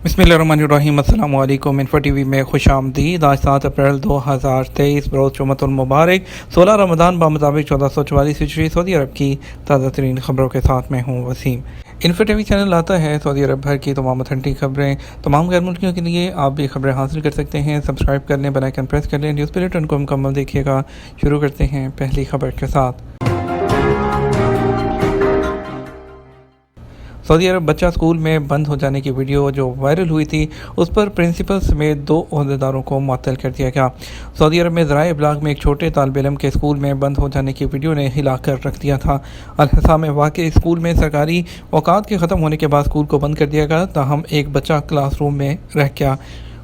बिस्मिल्लाहिर्रहमानिर्रहीम। अस्सलामु अलैकुम। इन्फो टी वी में खुश आमदीद। आज 7 अप्रैल 2023 बरोज़ जुम्मतुल मुबारक 16 रमज़ान मुताबिक 1444 हिजरी सऊदी अरब की ताज़ा तरीन खबरों के साथ मैं हूँ Waseem. Info TV channel आता है सऊदी अरब भर की तमाम ऑथेंटिक खबरें तमाम गैर मुल्कियों के लिए। आप भी खबरें हासिल कर सकते हैं। सब्सक्राइब कर लें, बेल आइकन प्रेस कर लें, न्यूज़ बुलेटिन को मुकम्मल देखिएगा। शुरू करते हैं पहली खबर के साथ। सऊदी अरब बच्चा स्कूल में बंद हो जाने की वीडियो जो वायरल हुई थी उस पर प्रिंसिपल समेत 2 ओहदेदारों को मुअत्तल कर दिया गया। सऊदी अरब में ज़राए इब्लाग में एक छोटे तालिब इल्म के स्कूल में बंद हो जाने की वीडियो ने हिला कर रख दिया था। अल-हसा में वाक़ स्कूल में सरकारी औकात के ख़त्म होने के बाद स्कूल को बंद कर दिया गया, ताहम एक बच्चा क्लासरूम में रह गया।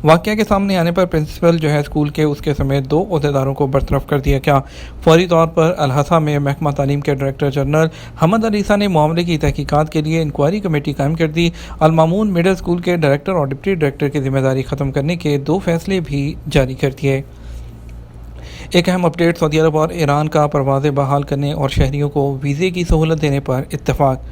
वाक़या के सामने आने पर प्रिंसिपल स्कूल के उसके समेत 2 ओहदेदारों को बरतरफ कर दिया गया। फौरी तौर पर अल-हसा में महकमा तालीम के डायरेक्टर जनरल हमद अल ईसा ने मामले की तहकीकात के लिए इंक्वायरी कमेटी कायम कर दी। अल मामून मिडल स्कूल के डायरेक्टर और डिप्टी डायरेक्टर की जिम्मेदारी ख़त्म करने के 2 फैसले भी जारी कर दिए। एक अहम अपडेट, सऊदी अरब और ईरान का परवाज़ें बहाल करने और शहरियों को वीज़े की सहूलत देने पर इत्तफाक।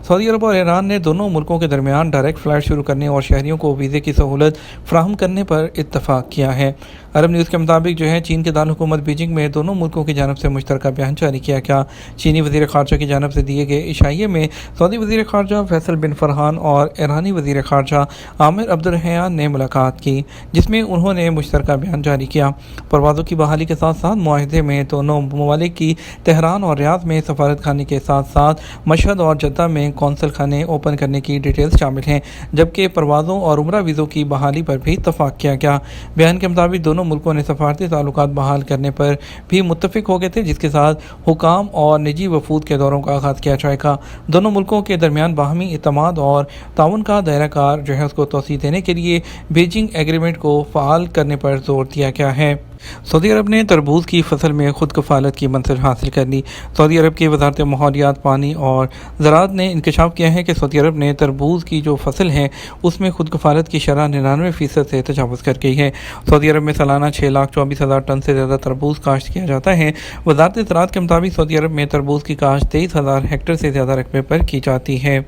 सऊदी अरब और ईरान ने दोनों मुल्कों के दरमियान डायरेक्ट फ़्लाइट शुरू करने और शहरियों को वीज़े की सहूलत फ़राहम करने पर इत्तफाक किया है। अरब न्यूज़ के मुताबिक चीन के दारुल-हुकूमत बीजिंग में दोनों मुल्कों की जानब से मुश्तरका बयान जारी किया गया। चीनी वज़ीर ख़ारजा की जानब से दिए गए इशाइये में सऊदी वज़ीर ख़ारजा फैसल बिन फरहान और ईरानी वज़ीर ख़ारजा आमिर अब्दुर्रहिमान ने मुलाकात की, जिसमें उन्होंने मुश्तरका बयान जारी किया। परवाज़ों की बहाली के साथ साथ मुआहदे में दोनों ममालिक की तेहरान और रियाद में सफारत खाने के साथ साथ मशहद और जद्दा में कौंसल खाने ओपन करने की डिटेल्स शामिल हैं, जबकि परवाज़ों और उम्रा वीज़ों की बहाली पर भी इत्तफाक किया गया। बयान के मुताबिक दोनों मुल्कों ने सफारती ताल्लुकात बहाल करने पर भी मुत्तफिक हो गए थे, जिसके साथ हुकाम और निजी वफूद के दौरों का आगाज़ किया जाएगा। दोनों मुल्कों के दरमियान बाहमी इत्तमाद और ताउन का दायरा कार उसको तोसी देने के लिए बीजिंग एग्रीमेंट को फ़ाल करने पर जोर दिया गया है। सऊदी अरब ने तरबूज की फसल में खुद कफालत की मंजिल हासिल कर ली। सऊदी अरब की वजारत माहौलियात, पानी और ज़राअत ने इंकशाफ किया है कि सऊदी अरब ने तरबूज की जो फसल है उसमें खुद कफालत की शरह 99% से तजावुज़ कर गई है। सऊदी अरब में सालाना 6,24,000 टन से ज़्यादा तरबूज काश्त किया जाता है। वजारत ज़राअत के मुताबिक सऊदी अरब में तरबूज की काश्त 23,000 हेक्टेयर से ज़्यादा रकबे पर की जाती है।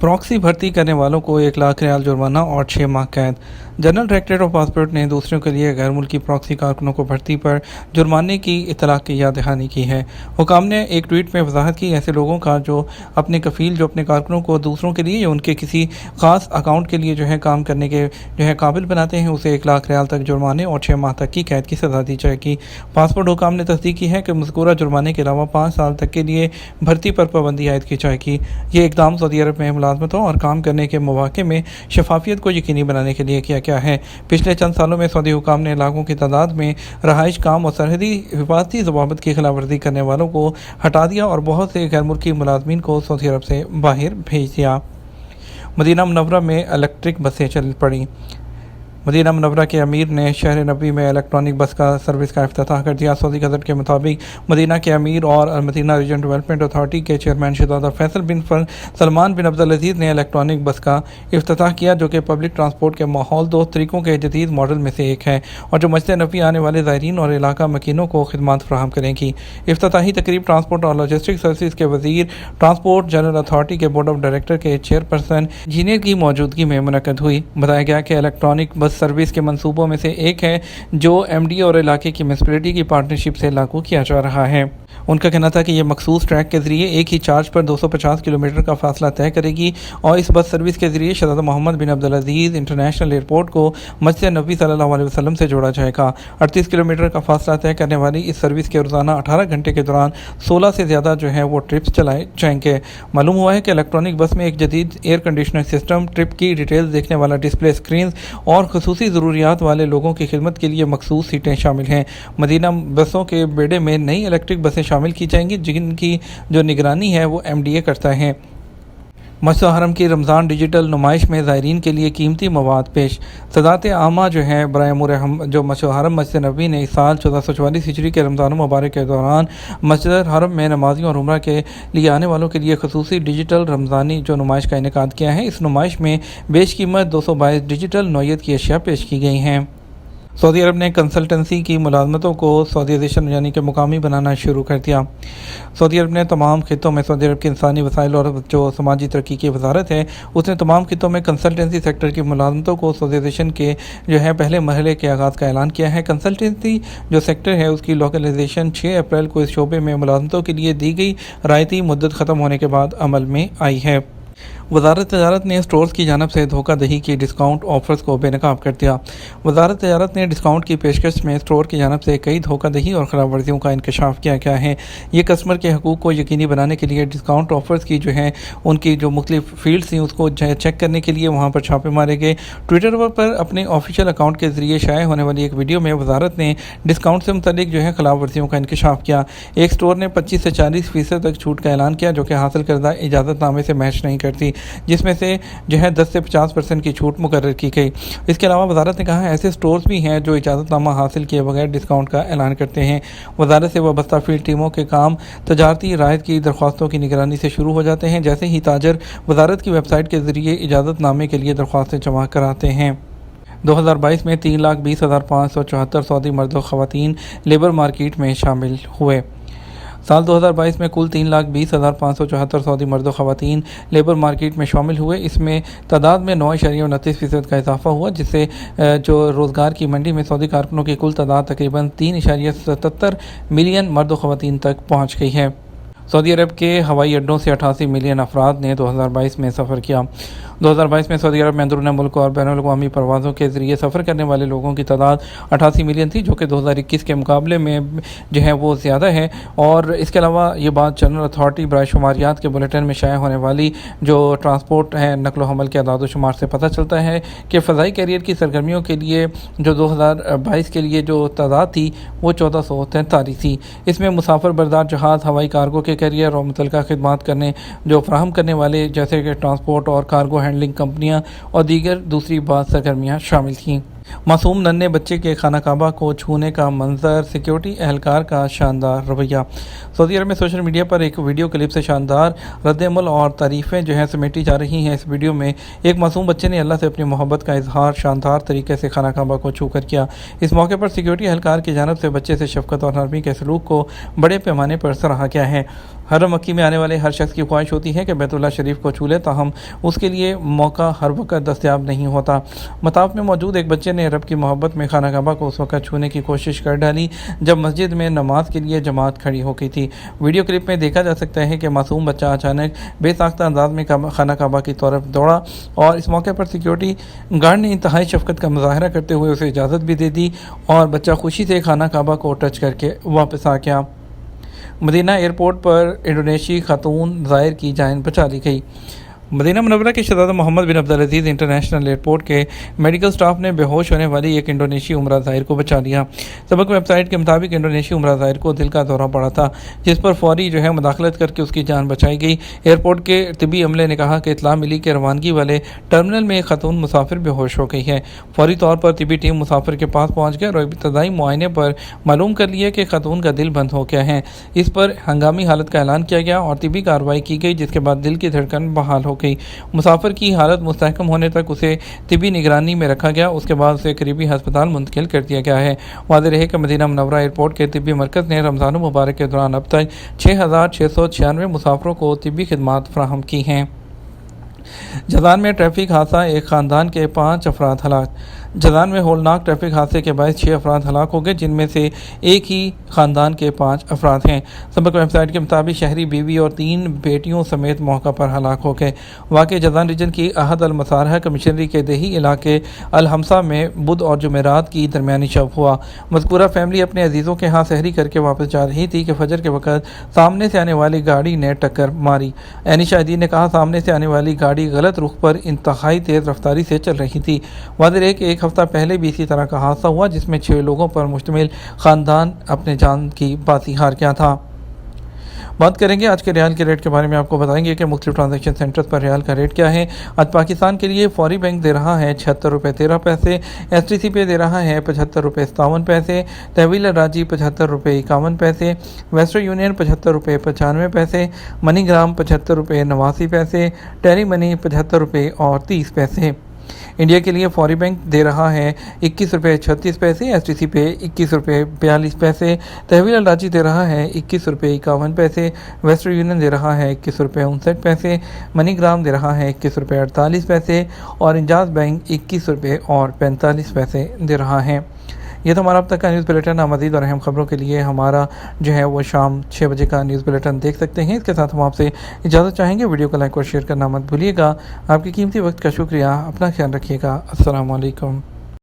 प्रॉक्सी भर्ती करने वालों को 1 लाख रियाल जुर्माना और 6 माह कैद। जनरल डायरेक्टरेट ऑफ पासपोर्ट ने दूसरों के लिए गैर मुल्की प्रॉक्सी कारकुनों को भर्ती पर जुर्माने की इतला की याद दहानी की है। हुकाम ने एक ट्वीट में वजाहत की, ऐसे लोगों का जो अपने कफील अपने कारकुनों को दूसरों के लिए या उनके किसी खास अकाउंट के लिए काम करने के काबिल बनाते हैं, उसे 1 लाख रियाल तक जुर्माने और 6 माह तक की कैद की सज़ा दी जाएगी। पासपोर्ट हुकाम ने तस्दीक की है कि मज़कूरा जुर्माने के अलावा 5 साल तक के लिए भर्ती पर पाबंदी आयद की जाएगी। ये इक़दाम सऊदी अरब में मुलाज़मतों और काम करने के मौक़े में शफाफियत को यकीनी बनाने के लिए किया गया है। पिछले चंद सालों में सऊदी हुकाम ने लाखों की तादाद में रहाइश, काम और सरहदी हिफाजती ज़वाबित की खिलाफ वर्जी करने वालों को हटा दिया और बहुत से गैर मुल्की मुलाज़मीन को सऊदी अरब से बाहर भेज दिया। मदीना मुनव्वरा में इलेक्ट्रिक बसें चल पड़ी। मदीना मुनव्वरा के अमीर ने शहर नबी में इलेक्ट्रॉनिक बस का सर्विस का इफ्तिताह कर दिया। सऊदी गज़ट के मुताबिक मदीना के अमीर और अल मदीना रीजन डेवलपमेंट अथॉरिटी के चेयरमैन शहजादा फैसल बिन सलमान बिन अब्दुल अजीज़ ने इलेक्ट्रॉनिक बस का इफ्तिताह किया, जो कि पब्लिक ट्रांसपोर्ट के माहौल 2 तरीक़ों के जदीद मॉडल में से एक है और जो मस्जिद नबी आने वाले ज़ायरीन और इलाका मकीनों को खिदमत फराहम करेंगी। इफ्तिताही तकरीब ट्रांसपोर्ट और लॉजिस्टिक सर्विस के वज़ीर ट्रांसपोर्ट जनरल अथॉरिटी के बोर्ड ऑफ डायरेक्टर के चेयरपर्सन इंजीनियर की मौजूदगी में मुनक़्क़द हुई। बताया गया कि इलेक्ट्रॉनिक बस सर्विस के मंसूबों में से एक है जो MD और इलाके की म्युनिसिपैलिटी की पार्टनरशिप से लागू किया जा रहा है। उनका कहना था कि यह मखसूस ट्रैक के ज़रिए एक ही चार्ज पर 250 किलोमीटर का फासला तय करेगी और इस बस सर्विस के ज़रिए शहजादा मोहम्मद बिन अब्दुल अजीज़ इंटरनेशनल एयरपोर्ट को मस्जिद नबी सल्लल्लाहु अलैहि वसल्लम से जोड़ा जाएगा। 38 किलोमीटर का फासला तय करने वाली इस सर्विस के रोज़ाना 18 घंटे के दौरान 16 से ज़्यादा वो ट्रिप्स चलाए जाएंगे। मालूम हुआ है कि इलेक्ट्रॉनिक बस में एक जदीद एयर कंडीशनर सिस्टम, ट्रिप की डिटेल्स देखने वाला डिस्प्ले स्क्रीन और खसूसी ज़रूरियात वाले लोगों की खिदमत के लिए मखसूस सीटें शामिल हैं। मदीना बसों के बेड़े में नई इलेक्ट्रिक बसें शामिल की जाएंगी, जिनकी जो निगरानी है वो MDA करता है। मस्जिद हरम की रमज़ान डिजिटल नुमाइश में ज़ायरीन के लिए कीमती मवाद पेश। सदात आमा बराए जो मस्जिद हरम मस्जिद नबी ने इस साल 1444 हिजरी के रमज़ान मुबारक के दौरान मस्जिद हरम में नमाजियों और उम्रा के लिए आने वालों के लिए खसूसी डिजिटल रमज़ानी जो नुमाइश का इनेकाद किया है। इस नुमाइश में बेशकीमत 222 डिजिटल नौयत की अशिया पेश की गई हैं। सऊदी अरब ने कंसल्टेंसी की मुलाजमतों को सऊदीज़ेशन यानी कि मुकामी बनाना शुरू कर दिया। सऊदी अरब ने तमाम खितों में सऊदी अरब के इंसानी वसाइल और जो समाजी तरक्की की वजारत है उसने तमाम खितों में कंसल्टेंसी सेक्टर की मुलाजमतों को सऊदीज़ेशन के जो है पहले मरहले के आगाज़ का ऐलान किया है। कंसल्टेंसी जो सेक्टर है उसकी लोकलाइजेशन 6 अप्रैल को इस शोबे में मुलाजमतों के लिए दी गई रायती मुद्दत ख़त्म होने के बाद अमल में आई है। वजारत तजारत ने स्टोर्स की जानब से धोखाधड़ी की डिस्काउंट ऑफर्स को बेनकाब कर दिया। वजारत तजारत ने डिस्काउंट की पेशकश में स्टोर की जानब से कई धोखाधड़ी और ख़राब वर्जियों का इंकशाफ किया गया है। ये कस्टमर के हकूक़ को यकीनी बनाने के लिए डिस्काउंट ऑफर्स की जो है उनकी जो मुख्तलिफ फील्ड्स थी उसको चेक करने के लिए वहाँ पर छापे मारे गए। ट्विटर पर अपने ऑफिशियल अकाउंट के ज़रिए शाये होने वाली एक वीडियो में वजारत ने डिस्काउंट से मुतल्लिक जो है ख़िलाफ़ वर्जियों का इंकशाफ किया। एक स्टोर ने 25 से 40% तक छूट का ऐलान किया जो कि हासिल करदा इजाज़तनामे से मैच नहीं करती, जिसमें से जो है 10 से 50% की छूट मुकर्रर की गई। इसके अलावा वजारत ने कहा ऐसे स्टोर्स भी हैं जो इजाज़तनामा हासिल किए बगैर डिस्काउंट का ऐलान करते हैं। वजारत से वाबस्ता फील्ड टीमों के काम तजारती रायत की दरख्वास्तों की निगरानी से शुरू हो जाते हैं। जैसे ही ताजर वजारत की वेबसाइट के ज़रिए इजाज़तनामे के लिए दरख्वास्तें जमा कराते हैं। 2022 में 3,20,574 सऊदी मर्द व ख़वातीन लेबर मार्केट में शामिल हुए। साल 2022 में कुल 3,20,574 सऊदी मर्द व ख़वातीन लेबर मार्केट में शामिल हुए। इसमें तादाद में 9.29% का इजाफा हुआ, जिससे जो रोज़गार की मंडी में सऊदी कारकुनों की कुल तादाद तकरीबन 3.77 मिलियन मर्द व ख़वातीन तक पहुँच गई है। सऊदी अरब के हवाई अड्डों से 88 मिलियन अफराद ने 2022 में सफ़र किया। 2022 में सऊदी अरब में अंदरून मुल्क और बैनुल अक़वामी परवाज़ों के ज़रिए सफ़र करने वाले लोगों की तादाद 88 मिलियन थी, जो कि 2021 के मुकाबले में जो है वो ज़्यादा है। और इसके अलावा ये बात जनरल अथॉरिटी बराए शुमारियात के बुलेटिन में शाया होने वाली जो ट्रांसपोर्ट है नकलो हमल के अदाद शुमार से पता चलता है कि फ़ज़ाई कैरियर की सरगर्मियों के लिए जो 2022 के लिए जो तादाद थी वो 1443 थी। इसमें मुसाफिर बरदार जहाज़, हवाई कार्गो के कैरियर और मुतल्लिका खिदमात करने जो फराहम करने वाले जैसे कि ट्रांसपोर्ट और कार्गो हैंडलिंग कंपनियां और दीगर दूसरी बात सरगर्मियां शामिल थीं। मासूम नन्हे बच्चे के खाना काबा को छूने का मंजर, सिक्योरिटी एहलकार का शानदार रवैया। सऊदी अरब में सोशल मीडिया पर एक वीडियो क्लिप से शानदार रद्द-ए-अमल और तारीफ़ें जो हैं समेटी जा रही हैं। इस वीडियो में एक मासूम बच्चे ने अल्लाह से अपनी मोहब्बत का इजहार शानदार तरीके से खाना काबा को छू कर किया। इस मौके पर सिक्योरिटी एहलकार की जानब से बच्चे से शफ़क़त और नरमी के सलूक को बड़े पैमाने पर सराहा गया है। हरम मक्की में आने वाले हर शख्स की ख्वाहिश होती है कि बैतुल्लाह शरीफ को छू ले, ताहम उसके लिए मौका हर वक्त दस्तयाब नहीं होता। मताफ में मौजूद एक बच्चे ने रब की मोहब्बत में खाना काबा को उस वक्त छूने की कोशिश कर डाली जब मस्जिद में नमाज के लिए जमात खड़ी हो गई थी। वीडियो क्लिप में देखा जा सकता है कि मासूम बच्चा अचानक बेसाख्ता अंदाज में खाना काबा की तरफ दौड़ा और इस मौके पर सिक्योरिटी गार्ड ने इंतहाई शफ़क़त का मुजाहरा करते हुए उसे इजाज़त भी दे दी और बच्चा खुशी से खाना काबा को टच करके वापस आ गया। मदीना एयरपोर्ट पर इंडोनेशियाई खातून ज़ाहिर की जान बचा ली गई। मदीना मुनव्वरा के शहज़ादा मोहम्मद बिन अब्दुल अज़ीज़ इंटरनेशनल एयरपोर्ट के मेडिकल स्टाफ ने बेहोश होने वाली एक इंडोनेशियाई उमरा ज़ाहिर को बचा लिया। सबक वेबसाइट के मुताबिक इंडोनेशियाई उमरा ज़ाहिर को दिल का दौरा पड़ा था, जिस पर फौरी जो है मुदाखलत करके उसकी जान बचाई गई। एयरपोर्ट के तिबी अमले ने कहा कि इत्तला मिली कि रवानगी वाले टर्मिनल में एक खातून मुसाफिर बेहोश हो गई है। फौरी तौर पर तिबी टीम मुसाफिर के पास पहुँच गया और इब्तदाई मुआयने पर मालूम कर लिया कि खातून का दिल बंद हो गया है। इस पर हंगामी हालत का ऐलान किया गया और तिबी कार्रवाई की गई, जिसके बाद दिल की धड़कन बहाल हो गई। मुसाफिर की हालत मुस्तहकम होने तक उसे तिबी निगरानी में रखा गया। उसके बाद उसे करीबी हस्पताल मुंतकिल कर दिया गया है। वाज़ेह रहे कि मदीना मुनव्वरा एयरपोर्ट के तिबी मरकज़ ने रमज़ान मुबारक के दौरान अब तक 6,696 मुसाफिरों को तिबी खिदमात फराहम की हैं। जज़ान में ट्रैफिक हादसा, एक ख़ानदान के 5 अफराद हलाक। जज़ान में होलनाक ट्रैफिक हादसे के बायस 6 अफराद हलाक हो गए, जिनमें से एक ही ख़ानदान के 5 अफराद हैं। सबक वेबसाइट के मुताबिक शहरी बीवी और 3 बेटियों समेत मौका पर हलाक हो गए। वाक़ जज़ान रीजन की अहद अल मसारह कमिश्नरी के दही इलाके अल हमसा में बुध और जुमेरात की दरमियानी शब हुआ। मज़कूरा फैमिली अपने अजीज़ों के यहाँ सहरी करके वापस जा रही थी कि फजर के वक़्त सामने से आने वाली गाड़ी ने टक्कर मारी। ऐनी शाहिदीन ने कहा सामने से आने वाली गाड़ी गलत रुख पर इंतहाई तेज़ रफ्तारी से चल रही थी। वाज़ेह है कि एक हफ्ता पहले भी इसी तरह का हादसा हुआ, जिसमें 6 लोगों पर मुश्तमिल ख़ानदान अपने जान की बाजी हार गया था। बात करेंगे आज के रियाल के रेट के बारे में। आपको बताएंगे कि मुख्तलिफ ट्रांजेक्शन सेंटर्स पर रियाल का रेट क्या है। आज पाकिस्तान के लिए फौरी बैंक दे रहा है 76 रुपये 13 पैसे, STC पे दे रहा है 75 रुपये 57 पैसे, तहवील राजी 75 रुपये 51 पैसे, वेस्टर्न यूनियन 75 रुपये 95 पैसे, मनी ग्राम 75 रुपये 89 पैसे, टेरी मनी 75 रुपये और 30 पैसे। انڈیا کے لیے فوری بینک دے رہا ہے 21 روپے 36 پیسے، ایس ٹی سی پے 21 روپے 42 پیسے، تحویل الراجی دے رہا ہے 21 روپے 51 پیسے، ویسٹرن یونین دے رہا ہے 21 روپے 59 پیسے، منی گرام دے رہا ہے 21 روپے 48 پیسے اور انجاز بینک 21 روپے اور 45 پیسے دے رہا ہے۔ یہ تو ہمارا اب تک کا نیوز بلیٹن ہے۔ مزید اور اہم خبروں کے لیے ہمارا جو ہے وہ شام 6 بجے کا نیوز بلیٹن دیکھ سکتے ہیں۔ اس کے ساتھ ہم آپ سے اجازت چاہیں گے، ویڈیو کو لائک اور شیئر کرنا مت بھولیے گا۔ آپ کی قیمتی وقت کا شکریہ، اپنا خیال رکھیے گا۔ السلام علیکم۔